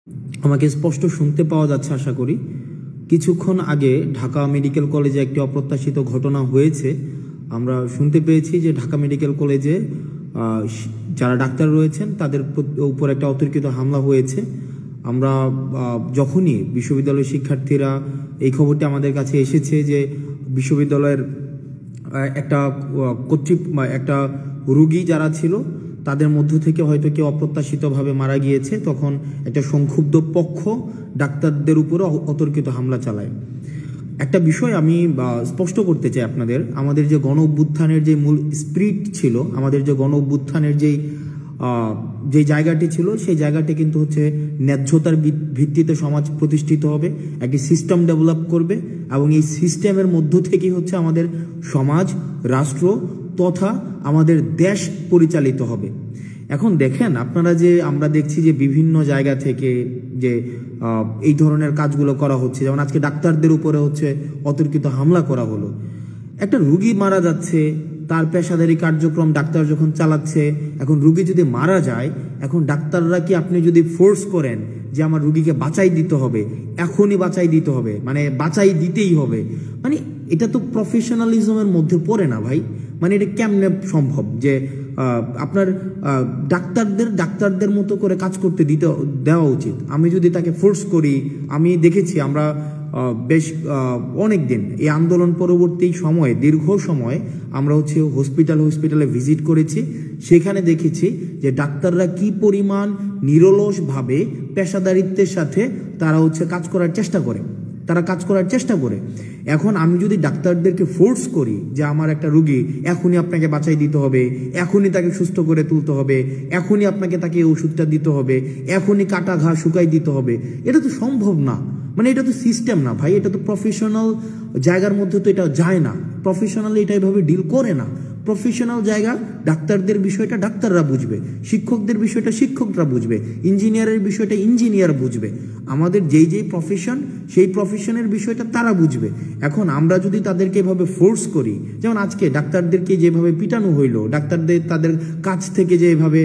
আমাকে স্পষ্ট শুনতে পাওয়া যাচ্ছে আশা করি। কিছুক্ষণ আগে ঢাকা মেডিকেল কলেজে একটি অপ্রত্যাশিত ঘটনা হয়েছে। আমরা শুনতে পেয়েছি যে ঢাকা মেডিকেল কলেজে যারা ডাক্তার রয়েছেন তাদের উপর একটা অতর্কিত হামলা হয়েছে। আমরা যখনই বিশ্ববিদ্যালয়ের শিক্ষার্থীরা এই খবরটি আমাদের কাছে এসেছে যে বিশ্ববিদ্যালয়ের একটা রোগী যারা ছিল তাদের মধ্য থেকে হয়তো কেউ অপ্রত্যাশিতভাবে মারা গিয়েছে, তখন একটা সংক্ষুব্ধ পক্ষ ডাক্তারদের উপরে অতর্কিত হামলা চালায়। একটা বিষয় আমি স্পষ্ট করতে চাই আপনাদের, আমাদের যে গণ অভ্যুত্থানের যে মূল স্পিরিট ছিল, আমাদের যে গণ অভ্যুত্থানের যে জায়গাটি ছিল, সেই জায়গাটি কিন্তু হচ্ছে ন্যায্যতার ভিত্তিতে সমাজ প্রতিষ্ঠিত হবে, একটি সিস্টেম ডেভেলপ করবে এবং এই সিস্টেমের মধ্য থেকেই হচ্ছে আমাদের সমাজ, রাষ্ট্র তথা আমাদের দেশ পরিচালিত হবে। এখন দেখেন আপনারা, যে আমরা দেখছি যে বিভিন্ন জায়গা থেকে যে এই ধরনের কাজগুলো করা হচ্ছে, যেমন আজকে ডাক্তারদের উপরে হচ্ছে অতর্কিত হামলা করা হলো। একটা রুগী মারা যাচ্ছে, তার পেশাদারি কার্যক্রম ডাক্তার যখন চালাচ্ছে, এখন রুগী যদি মারা যায়, এখন ডাক্তাররা কি আপনি যদি ফোর্স করেন যে আমার রুগীকে বাঁচাই দিতে হবে, এখনই বাঁচাই দিতে হবে, মানে বাঁচাই দিতেই হবে, মানে এটা তো প্রফেশনালিজমের মধ্যে পড়ে না ভাই। মানে এটা কেমনে সম্ভব যে আপনার ডাক্তারদের মতো করে কাজ করতে দেওয়া উচিত। আমি যদি তাকে ফোর্স করি, আমি দেখেছি আমরা বেশ অনেক দিন এই আন্দোলন পরবর্তী সময়ে, দীর্ঘ সময় আমরা হচ্ছে হসপিটালে ভিজিট করেছি। সেখানে দেখেছি যে ডাক্তাররা কি পরিমাণ নিরলসভাবে পেশাদারিত্বের সাথে তারা হচ্ছে কাজ করার চেষ্টা করে। এখন আমি যদি ডাক্তারদেরকে ফোর্স করি যে আমার একটা রুগী এখনই আপনাকে বাঁচাই দিতে হবে, এখনই তাকে সুস্থ করে তুলতে হবে, এখনই আপনাকে তাকে ওষুধটা দিতে হবে, এখনই কাটা ঘা শুকাই দিতে হবে, এটা তো সম্ভব না। মানে এটা তো সিস্টেম না ভাই, এটা তো প্রফেশনাল জায়গার মধ্যে তো এটা যায় না। প্রফেশনাল এটা এভাবে ডিল করে না। প্রফেশনাল জায়গা, ডাক্তারদের বিষয়টা ডাক্তাররা বুঝবে, শিক্ষকদের বিষয়টা শিক্ষকরা বুঝবে, ইঞ্জিনিয়ারের বিষয়টা ইঞ্জিনিয়ার বুঝবে, আমাদের যেই প্রফেশন সেই প্রফেশনের বিষয়টা তারা বুঝবে। এখন আমরা যদি তাদেরকে এভাবে ফোর্স করি, যেমন আজকে ডাক্তারদেরকে যেভাবে পিটানো হইলো, ডাক্তারদের তাদের কাছ থেকে যেভাবে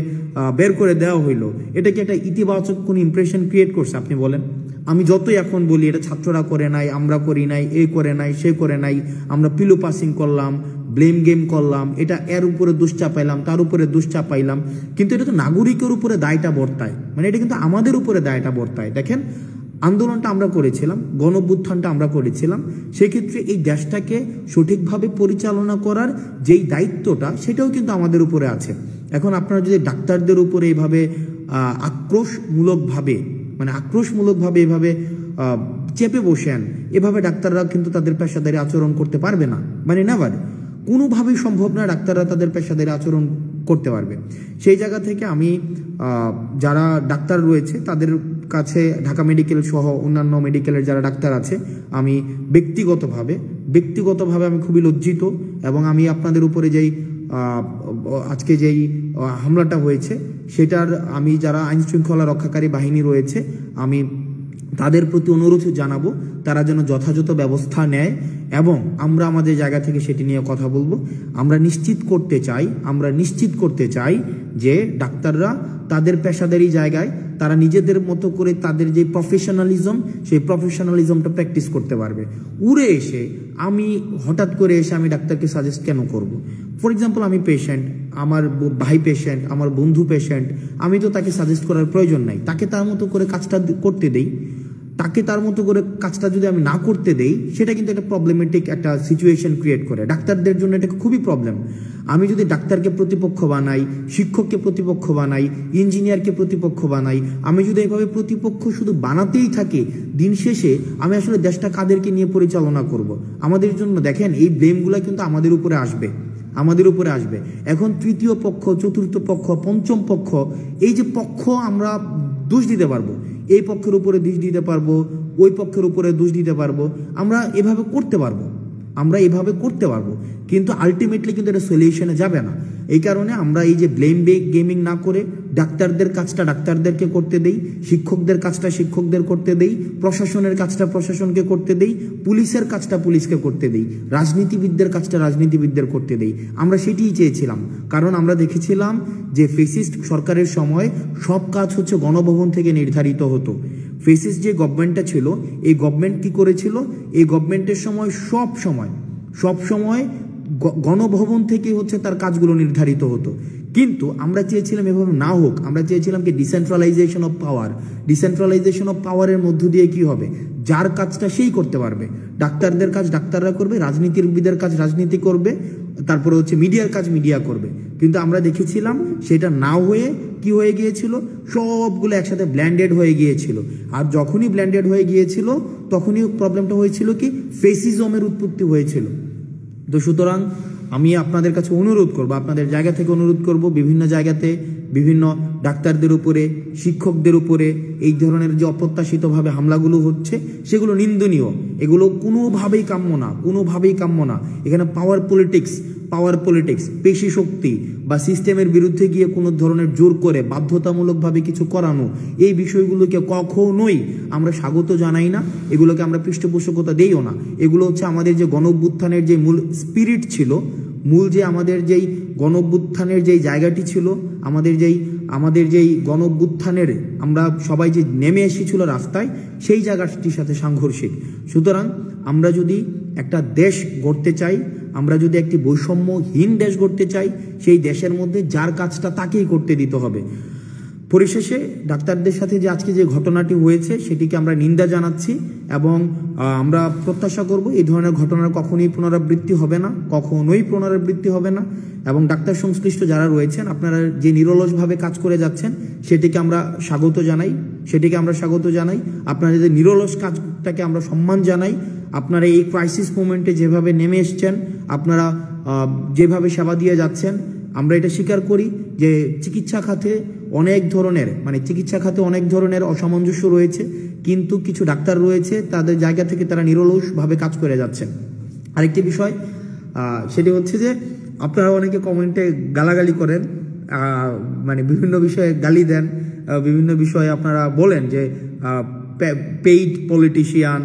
বের করে দেওয়া হইলো, এটা কি একটা ইতিবাচক কোন ইমপ্রেশন ক্রিয়েট করছে আপনি বলেন? আমি যতই এখন বলি এটা ছাত্ররা করে নাই, আমরা করি নাই, এ করে নাই, সে করে নাই, আমরা পিলো পাসিং করলাম, ব্লেম গেম করলাম, এটা এর উপরে দোষ চাপাইলাম, তার উপরে দোষ চাপাইলাম, কিন্তু এটা তো নাগরিকের উপরে দায়টা বর্তায়, মানে এটা কিন্তু আমাদের উপরে দায়টা বর্তায়। দেখেন আন্দোলনটা আমরা করেছিলাম, গণ অভ্যুত্থানটা আমরা করেছিলাম, সেক্ষেত্রে এই দেশটাকে সঠিকভাবে পরিচালনা করার যেই দায়িত্বটা সেটাও কিন্তু আমাদের উপরে আছে। এখন আপনারা যদি ডাক্তারদের উপরে এইভাবে আক্রোশমূলকভাবে এভাবে চেপে বসেন, এভাবে ডাক্তাররা কিন্তু তাদের পেশাদারি আচরণ করতে পারবে না, মানে নেভার, কোনোভাবেই সম্ভব না ডাক্তাররা তাদের পেশাদারি আচরণ করতে পারবে। সেই জায়গা থেকে আমি যারা ডাক্তার রয়েছে তাদের কাছে, ঢাকা মেডিকেল সহ অন্যান্য মেডিকেলের যারা ডাক্তার আছে, আমি ব্যক্তিগতভাবে আমি খুবই লজ্জিত, এবং আমি আপনাদের উপরে আজকে যেই হামলাটা হয়েছে সেটার আমি যারা আইন শৃঙ্খলা রক্ষাকারী বাহিনী রয়েছে আমি তাদের প্রতি অনুরোধ জানাবো তারা যেন যথাযথ ব্যবস্থা নেয়, এবং আমরা আমাদের জায়গা থেকে সেটি নিয়ে কথা বলবো। আমরা নিশ্চিত করতে চাই যে ডাক্তাররা তাদের পেশাদারি জায়গায় তারা নিজেদের মতো করে তাদের যে প্রফেশনালিজম, সেই প্রফেশনালিজমটা প্র্যাকটিস করতে পারবে। হঠাৎ করে এসে আমি ডাক্তারকে সাজেস্ট কেন করব? ফর এক্সাম্পল আমি পেশেন্ট, আমার ভাই পেশেন্ট, আমার বন্ধু পেশেন্ট, আমি তো তাকে সাজেস্ট করার প্রয়োজন নাই, তাকে তার মতো করে কাজটা করতে দেই। তাকে তার মতো করে কাজটা যদি আমি না করতে দেই, সেটা কিন্তু একটা প্রবলেমেটিক একটা সিচুয়েশন ক্রিয়েট করে ডাক্তারদের জন্য, এটা খুবই প্রবলেম। আমি যদি ডাক্তারকে প্রতিপক্ষ বানাই, শিক্ষককে প্রতিপক্ষ বানাই, ইঞ্জিনিয়ারকে প্রতিপক্ষ বানাই, আমি যদি এভাবে প্রতিপক্ষ শুধু বানাতেই থাকি, দিন শেষে আমি আসলে দেশটা কাদেরকে নিয়ে পরিচালনা করব? আমাদের জন্য দেখেন এই ব্লেমগুলো কিন্তু আমাদের উপরে আসবে। এখন তৃতীয় পক্ষ, চতুর্থ পক্ষ, পঞ্চম পক্ষ, এই যে পক্ষ আমরা দোষ দিতে পারবো, এই পক্ষের উপরে দোষ দিতে পারবো, ওই পক্ষের উপরে দোষ দিতে পারবো, আমরা এভাবে করতে পারবো, কিন্তু আলটিমেটলি কিন্তু এটা সলিউশনে যাবে না। এই কারণে আমরা এই যে ব্লেম গেমিং না করে ডাক্তারদের কাজটা ডাক্তারদেরকে করতে দেই, শিক্ষকদের কাজটা শিক্ষকদের করতে দেই, প্রশাসনের কাজটা প্রশাসনকে করতে দেই, পুলিশের কাজটা পুলিশকে করতে দেই, রাজনীতিবিদদের কাজটা রাজনীতিবিদদের করতে দেই। আমরা সেটিই চেয়েছিলাম, কারণ আমরা দেখেছিলাম যে ফেসিস্ট সরকারের সময় সব কাজ হচ্ছে গণভবন থেকে নির্ধারিত হতো। ফেসিস্ট যে গভর্নমেন্টটা ছিল, এই গভর্নমেন্ট কি করেছিল, এই গভর্নমেন্টের সময় সব সময় গণভবন থেকে হচ্ছে তার কাজগুলো নির্ধারিত হতো। কিন্তু আমরা চেয়েছিলাম এভাবে না হোক, আমরা চেয়েছিলাম কি decentralisation of power. Decentralisation of পাওয়ারের মধ্য দিয়ে কি হবে, যার কাজটা সেই করতে পারবে। ডাক্তারদের কাজ ডাক্তাররা করবে, রাজনীতিবিদের কাজ রাজনীতি করবে, তারপরে হচ্ছে মিডিয়ার কাজ মিডিয়া করবে। কিন্তু আমরা দেখেছিলাম সেটা না হয়ে কি হয়ে গিয়েছিল, সবগুলো একসাথে ব্ল্যান্ডেড হয়ে গিয়েছিল। আর যখনই ব্ল্যান্ডেড হয়ে গিয়েছিল তখনই প্রবলেমটা হয়েছিল কি, ফেসিজমের উৎপত্তি হয়েছিল। তো সুতরাং আমি আপনাদের কাছে অনুরোধ করব, আপনাদের জায়গা থেকে অনুরোধ করব, বিভিন্ন জায়গাতে বিভিন্ন ডাক্তারদের উপরে, শিক্ষকদের উপরে এই ধরনের যে অপ্রত্যাশিতভাবে হামলাগুলো হচ্ছে সেগুলো নিন্দনীয়। এগুলো কোনোভাবেই কাম্য না। এখানে পাওয়ার পলিটিক্স, পেশি শক্তি বা সিস্টেমের বিরুদ্ধে গিয়ে কোনো ধরনের জোর করে বাধ্যতামূলকভাবে কিছু করানো, এই বিষয়গুলোকে কখনোই আমরা স্বাগত জানাই না, এগুলোকে আমরা পৃষ্ঠপোষকতা দেইও না। এগুলো হচ্ছে আমাদের যে গণঅভ্যুত্থানের যে মূল স্পিরিট ছিল, আমাদের যেই গণঅভ্যুত্থানের যেই জায়গাটি ছিল, আমাদের যেই গণঅভ্যুত্থানের আমরা সবাই যে নেমে এসেছিল রাস্তায়, সেই জায়গাটির সাথে সাংঘর্ষিক। সুতরাং আমরা যদি একটা দেশ গড়তে চাই, আমরা যদি একটি বৈষম্যহীন দেশ গড়তে চাই, সেই দেশের মধ্যে যার কাজটা তাকেই করতে দিতে হবে। পরিশেষে ডাক্তারদের সাথে যে আজকে যে ঘটনাটি হয়েছে সেটিকে আমরা নিন্দা জানাচ্ছি এবং আমরা প্রত্যাশা করব এই ধরনের ঘটনার কখনোই পুনরাবৃত্তি হবে না। এবং ডাক্তার সংশ্লিষ্ট যারা রয়েছেন, আপনারা যে নিরলসভাবে কাজ করে যাচ্ছেন সেটিকে আমরা স্বাগত জানাই। আপনাদের নিরলস কাজটাকে আমরা সম্মান জানাই। আপনারা এই ক্রাইসিস মোমেন্টে যেভাবে নেমে এসছেন, আপনারা যেভাবে সেবা দিয়ে যাচ্ছেন, আমরা এটা স্বীকার করি যে চিকিৎসা খাতে অনেক ধরনের অসামঞ্জস্য রয়েছে, কিন্তু কিছু ডাক্তার রয়েছে তাদের জায়গা থেকে তারা নিরলসভাবে কাজ করে যাচ্ছেন। আরেকটি বিষয় সেটি হচ্ছে যে আপনারা অনেকে কমেন্টে গালাগালি করেন, বিভিন্ন বিষয়ে গালি দেন, বিভিন্ন বিষয়ে আপনারা বলেন যে পেইড পলিটিশিয়ান,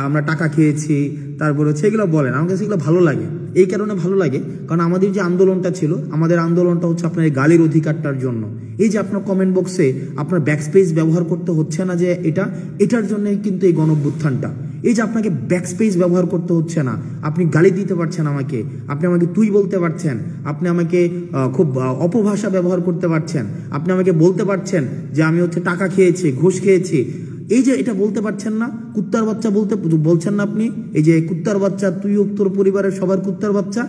আমরা টাকা খেয়েছি, তারপর হচ্ছে এগুলো বলেন। আমার কাছে এগুলো ভালো লাগে, এই কারণে ভালো লাগে কারণ আমাদের যে আন্দোলনটা ছিল, আমাদের আন্দোলনটা হচ্ছে আপনার এই গালির অধিকারটার জন্য। এই যে আপনার কমেন্ট বক্সে আপনার ব্যাকস্পেস ব্যবহার করতে হচ্ছে না, যে এটার জন্যই কিন্তু এই গণঅভ্যুত্থানটা। এই যে আপনাকে ব্যাকস্পেস ব্যবহার করতে হচ্ছে না, আপনি গালি দিতে পারছেন আমাকে, আপনি আমাকে তুই বলতে পারছেন, আপনি আমাকে খুব অপভাষা ব্যবহার করতে পারছেন, আপনি আমাকে বলতে পারছেন যে আমি হচ্ছে টাকা খেয়েছি, ঘুষ খেয়েছি। এই যে এটা বলতে পারছেন না, কুত্তার বাচ্চা বলছেন না আপনি, এই যে কুত্তার বাচ্চা, তুই তোর পরিবারের সবার কুত্তার বাচ্চা,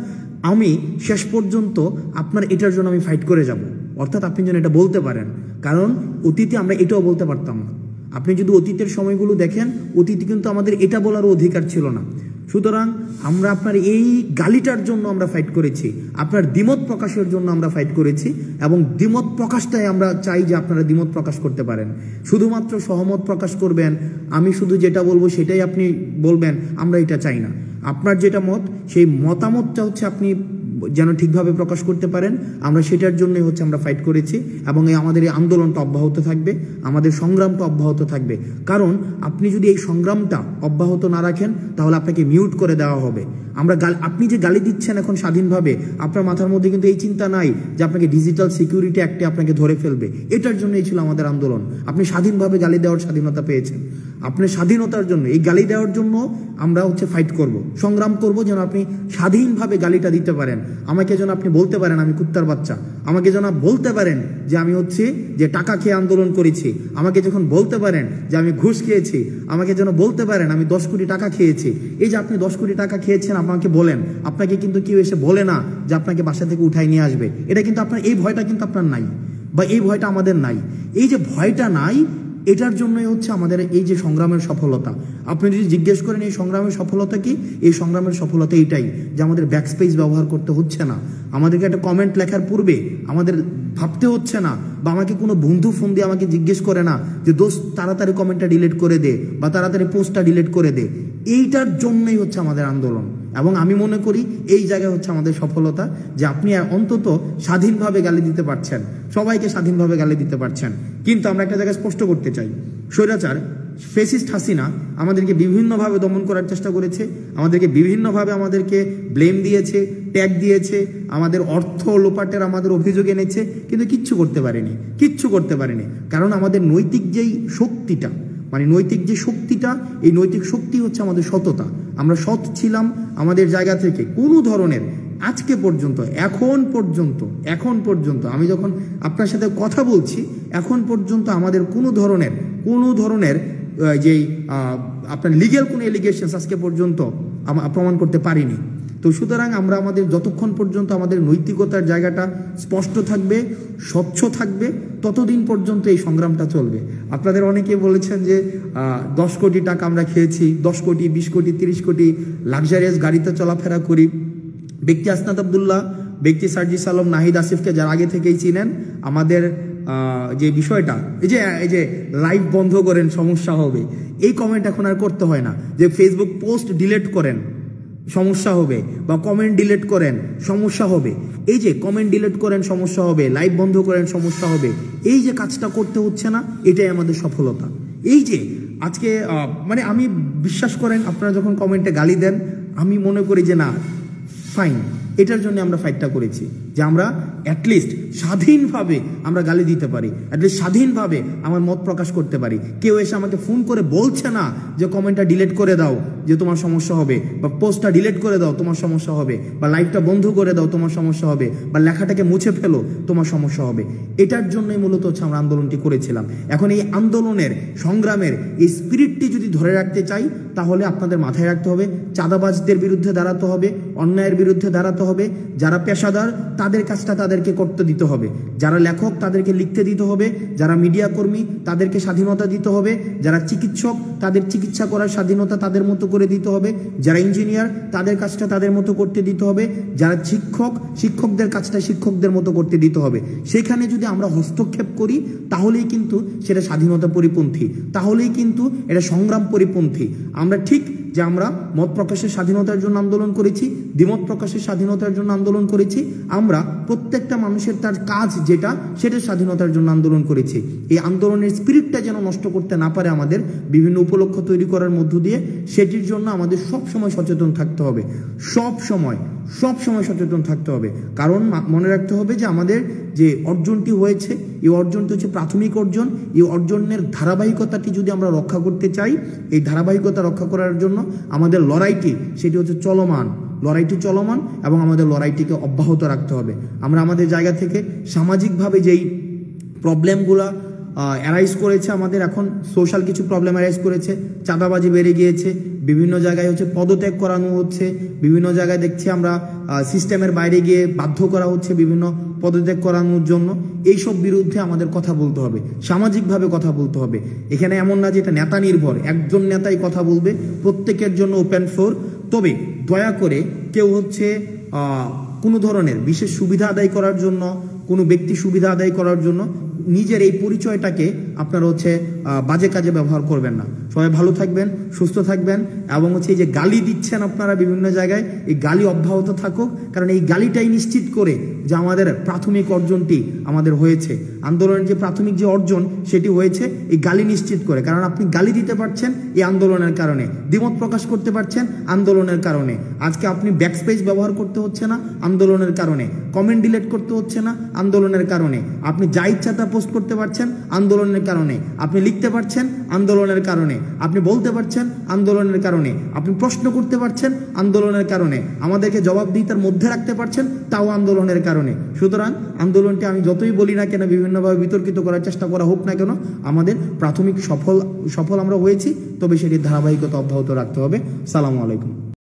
আমি শেষ পর্যন্ত আপনার এটার জন্য আমি ফাইট করে যাব। অর্থাৎ আপনি যেন এটা বলতে পারেন, কারণ অতীতে আমরা এটাও বলতে পারতাম না। আপনি যদি অতীতের সময়গুলো দেখেন, অতীতে কিন্তু আমাদের এটা বলারও অধিকার ছিল না। সুতরাং আমরা আপনার এই গালিটার জন্য আমরা ফাইট করেছি, আপনার দ্বিমত প্রকাশের জন্য আমরা ফাইট করেছি, এবং দ্বিমত প্রকাশটাই আমরা চাই যে আপনারা দ্বিমত প্রকাশ করতে পারেন। শুধুমাত্র সহমত প্রকাশ করবেন, আমি শুধু যেটা বলবো সেটাই আপনি বলবেন, আমরা এটা চাই না। আপনার যেটা মত, সেই মতামতটা হচ্ছে আপনি যেন ঠিকভাবে প্রকাশ করতে পারেন, আমরা সেটার জন্যই হচ্ছে আমরা ফাইট করেছি। এবং আমাদের এই আন্দোলনটা অব্যাহত থাকবে, আমাদের সংগ্রামটা অব্যাহত থাকবে। কারণ আপনি যদি এই সংগ্রামটা অব্যাহত না রাখেন তাহলে আপনাকে মিউট করে দেওয়া হবে। আপনি যে গালি দিচ্ছেন এখন স্বাধীনভাবে, আপনার মাথার মধ্যে কিন্তু এই চিন্তা নাই যে আপনাকে ডিজিটাল সিকিউরিটি অ্যাক্টে আপনাকে ধরে ফেলবে। এটার জন্যই ছিল আমাদের আন্দোলন। আপনি স্বাধীনভাবে গালি দেওয়ার স্বাধীনতা পেয়েছেন, আপনার স্বাধীনতার জন্য এই গালি দেওয়ার জন্য আমরা হচ্ছে ফাইট করব, সংগ্রাম করব, যেন আপনি স্বাধীনভাবে গালিটা দিতে পারেন। আমাকে যেন আপনি বলতে পারেন আমি কুত্তার বাচ্চা, আমাকে যেন বলতে পারেন যে আমি হচ্ছে যে টাকা খেয়ে আন্দোলন করেছি, আমাকে যখন বলতে পারেন যে আমি ঘুষ খেয়েছি, আমাকে যেন বলতে পারেন আমি 10 কোটি টাকা খেয়েছি। এই যে আপনি 10 কোটি টাকা খেয়েছেন আমাকে বলেন, আপনাকে কিন্তু কেউ এসে বলে না যে আপনাকে বাসা থেকে উঠাই নিয়ে আসবে। এটা কিন্তু আপনার, এই ভয়টা কিন্তু আপনার নাই, বা এই ভয়টা আমাদের নাই। এই যে ভয়টা নাই, এটার জন্যই হচ্ছে আমাদের এই যে সংগ্রামের সফলতা। আপনি যদি জিজ্ঞেস করেন এই সংগ্রামের সফলতা কি, এই সংগ্রামের সফলতা এইটাই যে আমাদের ব্যাকস্পেস ব্যবহার করতে হচ্ছে না, আমাদেরকে একটা কমেন্ট লেখার পূর্বে আমাদের ভাবতে হচ্ছে না, বা আমাকে কোনো বন্ধু ফোন দিয়ে আমাকে জিজ্ঞেস করে না যে দোস্ত তাড়াতাড়ি কমেন্টটা ডিলিট করে দে বা তাড়াতাড়ি পোস্টটা ডিলিট করে দে। এইটার জন্যই হচ্ছে আমাদের আন্দোলন। এবং আমি মনে করি এই জায়গায় হচ্ছে আমাদের সফলতা, যে আপনি অন্তত স্বাধীনভাবে গালি দিতে পারছেন, সবাইকে স্বাধীনভাবে গালি দিতে পারছেন। কিন্তু আমরা একটা জায়গায় স্পষ্ট করতে চাই, স্বৈরাচার ফেসিস্ট হাসিনা আমাদেরকে বিভিন্নভাবে দমন করার চেষ্টা করেছে, আমাদেরকে বিভিন্নভাবে আমাদেরকে ব্লেম দিয়েছে, ট্যাগ দিয়েছে, আমাদের অর্থ লোপাটের আমাদের অভিযোগ এনেছে, কিন্তু কিচ্ছু করতে পারেনি। কারণ আমাদের নৈতিক যেই শক্তিটা, মানে নৈতিক যে শক্তিটা, এই নৈতিক শক্তি হচ্ছে আমাদের সততা। আমরা সৎ ছিলাম আমাদের জায়গা থেকে। কোনো ধরনের আজকে পর্যন্ত, এখন পর্যন্ত আমি যখন আপনার সাথে কথা বলছি, এখন পর্যন্ত আমাদের কোনো ধরনের যেই আপনার লিগ্যাল কোনো এলিগেশনস আজকে পর্যন্ত প্রমাণ করতে পারিনি। তো সুতরাং আমরা আমাদের যতক্ষণ পর্যন্ত আমাদের নৈতিকতার জায়গাটা স্পষ্ট থাকবে, স্বচ্ছ থাকবে, ততদিন পর্যন্ত এই সংগ্রামটা চলবে। আপনাদের অনেকে বলেছেন যে 10 কোটি টাকা আমরা খেয়েছি, 10 কোটি 20 কোটি 30 কোটি লাক্সারিয়াস গাড়িতে চলাফেরা করি। ব্যক্তি আসনাদ আবদুল্লাহ, ব্যক্তি সার্জিস আলম, নাহিদ আসিফকে যারা আগে থেকেই চিনেন, আমাদের যে বিষয়টা, এই যে লাইভ বন্ধ করেন সমস্যা হবে, এই কমেন্ট এখন আর করতে হয় না। যে ফেসবুক পোস্ট ডিলিট করেন সমস্যা হবে, বা কমেন্ট ডিলিট করেন সমস্যা হবে, এই যে কমেন্ট ডিলিট করেন সমস্যা হবে, লাইভ বন্ধ করেন সমস্যা হবে, এই যে কাজটা করতে হচ্ছে না, এটাই আমাদের সফলতা। এই যে আজকে মানে আমি বিশ্বাস করেন, আপনারা যখন কমেন্টে গালি দেন, আমি মনে করি যে না ফাইন, এটার জন্য আমরা ফাইটটা করেছি, যে আমরা অ্যাটলিস্ট স্বাধীনভাবে আমরা গালি দিতে পারি, অ্যাটলিস্ট স্বাধীনভাবে আমার মত প্রকাশ করতে পারি। কেউ এসে আমাকে ফোন করে বলছে না যে কমেন্টটা ডিলিট করে দাও যে তোমার সমস্যা হবে, বা পোস্টটা ডিলিট করে দাও তোমার সমস্যা হবে, বা লাইভটা বন্ধ করে দাও তোমার সমস্যা হবে, বা লেখাটাকে মুছে ফেলো তোমার সমস্যা হবে। এটার জন্যই মূলত হচ্ছে আমরা আন্দোলনটি করেছিলাম। এখন এই আন্দোলনের সংগ্রামের এই স্পিরিটটি যদি ধরে রাখতে চাই, তাহলে আপনাদের মাথায় রাখতে হবে চাঁদাবাজদের বিরুদ্ধে দাঁড়াতে হবে, অন্যায়ের বিরুদ্ধে দাঁড়াতে হবে, যারা পেশাদার তাদের কাজটা তাদেরকে করতে দিতে হবে, যারা লেখক তাদেরকে লিখতে দিতে হবে, যারা মিডিয়া কর্মী তাদেরকে স্বাধীনতা দিতে হবে, যারা চিকিৎসক তাদের চিকিৎসা করার স্বাধীনতা তাদের মতো করে দিতে হবে, যারা ইঞ্জিনিয়ার তাদের কাজটা তাদের মতো করতে দিতে হবে, যারা শিক্ষকদের কাজটা শিক্ষকদের মতো করতে দিতে হবে। সেখানে যদি আমরা হস্তক্ষেপ করি, তাহলেই কিন্তু সেটা স্বাধীনতা পরিপন্থী, তাহলেই কিন্তু এটা সংগ্রাম পরিপন্থী। আমরা ঠিক যে আমরা মত প্রকাশের স্বাধীনতার জন্য আন্দোলন করেছি, দ্বিমত প্রকাশের স্বাধীনতার জন্য আন্দোলন করেছি, আমরা প্রত্যেকটা মানুষের তার কাজ যেটা সেটা স্বাধীনতার জন্য আন্দোলন করেছি। এই আন্দোলনের স্পিরিটটা যেন নষ্ট করতে না পারে আমাদের বিভিন্ন উপলক্ষ তৈরি করার মধ্য দিয়ে, সেটির জন্য আমাদের সবসময় সচেতন থাকতে হবে, সব সময় সচেতন থাকতে হবে। কারণ মনে রাখতে হবে যে আমাদের যে অর্জনটি হয়েছে, এই অর্জনটি হচ্ছে প্রাথমিক অর্জন। এই অর্জনের ধারাবাহিকতাটি যদি আমরা রক্ষা করতে চাই, এই ধারাবাহিকতা রক্ষা করার জন্য আমাদের লড়াইটি সেটি হচ্ছে চলমান এবং আমাদের লড়াইটিকে অব্যাহত রাখতে হবে। আমরা আমাদের জায়গা থেকে সামাজিকভাবে যেই প্রবলেমগুলা অ্যারাইজ করেছে, আমাদের এখন সোশ্যাল কিছু প্রবলেম অ্যারাইজ করেছে, চাঁদাবাজি বেড়ে গিয়েছে, বিভিন্ন জায়গায় হচ্ছে পদত্যাগ করানো হচ্ছে, বিভিন্ন জায়গায় দেখছি আমরা সিস্টেমের বাইরে গিয়ে বাধ্য করা হচ্ছে বিভিন্ন পদত্যাগ করানোর জন্য। এইসব বিরুদ্ধে আমাদের কথা বলতে হবে, সামাজিকভাবে কথা বলতে হবে। এখানে এমন না যে এটা নেতা নির্ভর, একজন নেতাই কথা বলবে, প্রত্যেকের জন্য ওপেন ফ্লোর। তবে দয়া করে কেউ হচ্ছে কোনো ধরনের বিশেষ সুবিধা আদায় করার জন্য, কোনো ব্যক্তি সুবিধা আদায় করার জন্য নিজের এই পরিচয়টাকে আপনারা হচ্ছে বাজে কাজে ব্যবহার করবেন না। সবাই ভালো থাকবেন, সুস্থ থাকবেন, এবং হচ্ছে এই যে গালি দিচ্ছেন আপনারা বিভিন্ন জায়গায়, এই গালি অব্যাহত থাকুক। কারণ এই গালিটাই নিশ্চিত করে যে আমাদের প্রাথমিক অর্জনটি আমাদের হয়েছে, আন্দোলনের যে প্রাথমিক যে অর্জন সেটি হয়েছে এই গালি নিশ্চিত করে। কারণ আপনি গালি দিতে পারছেন এই আন্দোলনের কারণে, দ্বিমত প্রকাশ করতে পারছেন আন্দোলনের কারণে। আজকে আপনি ব্যাকস্পেস ব্যবহার করতে হচ্ছে না আন্দোলনের কারণে, কমেন্ট ডিলিট করতে হচ্ছে না আন্দোলনের কারণে, আপনি যা ইচ্ছা তা পোস্ট করতে পারছেন আন্দোলনের কারণে, আপনি লিখতে পারছেন আন্দোলনের কারণে, আপনি বলতে পারছেন আন্দোলনের কারণে, আপনি প্রশ্ন করতে পারছেন আন্দোলনের কারণে, আমাদেরকে জবাবদিহিতার মধ্যে রাখতে পারছেন তাও আন্দোলনের কারণে। সুতরাং আন্দোলনটি আমি যতই বলি না কেন, বিভিন্নভাবে বিতর্কিত করার চেষ্টা করা হোক না কেন, আমাদের প্রাথমিক সফল আমরা হয়েছি, তবে সেটির ধারাবাহিকতা অব্যাহত রাখতে হবে। সালামু আলাইকুম।